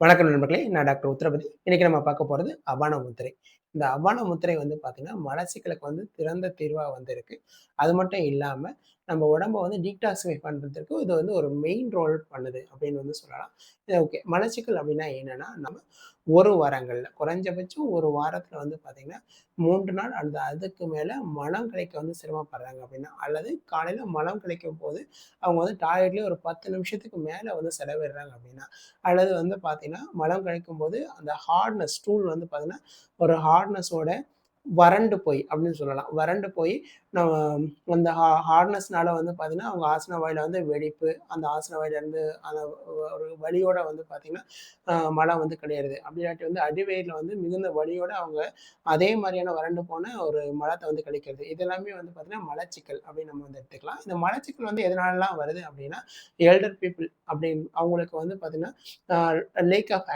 வணக்கம் நண்பர்களே. நான் டாக்டர் உத்திரபதி. இன்னைக்கு நம்ம பார்க்க போறது அபான முத்திரை. இந்த அபான முத்திரை வந்து பார்த்தீங்கன்னா, மலச்சிக்கலுக்கு வந்து சிறந்த தீர்வா வந்து இருக்கு. அது மட்டும் இல்லாம, நம்ம உடம்ப வந்து டீடாக்ஸிஃபை பண்றதுக்கு இது வந்து ஒரு மெயின் ரோல் பண்ணுது அப்படின்னு வந்து சொல்லலாம். இது ஓகே. மலச்சிக்கல் அப்படின்னா என்னன்னா, நம்ம 1 வாரங்கள்ல குறைஞ்சபட்சம் 1 வாரத்துல வந்து பார்த்தீங்கன்னா, 3 நாள் அதுக்கு மேல மலம் கழிக்க வந்து சிரமப்படுறாங்க அப்படின்னா, அல்லது காலையில மலம் கழிக்கும்போது அவங்க வந்து டாய்லெட்லயே ஒரு 10 நிமிஷத்துக்கு மேல வந்து செலவிடுறாங்க அப்படின்னா, அல்லது வந்து பார்த்தீங்கன்னா, மலம் கழிக்கும்போது அந்த ஸ்டூல் வந்து பார்த்தீங்கன்னா, ஒரு ஹார்ட்னஸோட வறண்டு போய் அப்படின்னு சொல்லலாம். வறண்டு போய் நம்ம அந்த ஹார்ட்னஸ்னால வந்து பார்த்தீங்கன்னா, அவங்க ஆசன வாயில வந்து வெடிப்பு, அந்த ஆசன வாயிலருந்து அந்த ஒரு வலியோட வந்து பார்த்தீங்கன்னா, மலம் வந்து கழியறது. அப்படி இல்லாட்டி வந்து அடிவயிறுல வந்து மிகுந்த வலியோட அவங்க அதே மாரியான வறண்டு போன ஒரு மலத்த வந்து கழிக்கிறது. இது எல்லாமே வந்து பார்த்தீங்கன்னா, மலச்சிக்கல் அப்படின்னு நம்ம வந்து எடுத்துக்கலாம். இந்த மலச்சிக்கல் வந்து எதனாலலாம் வருது அப்படின்னா, எல்டர் பீப்பிள் அப்படின்னு அவங்களுக்கு வந்து பார்த்தீங்கன்னா, லேக் ஆஃப்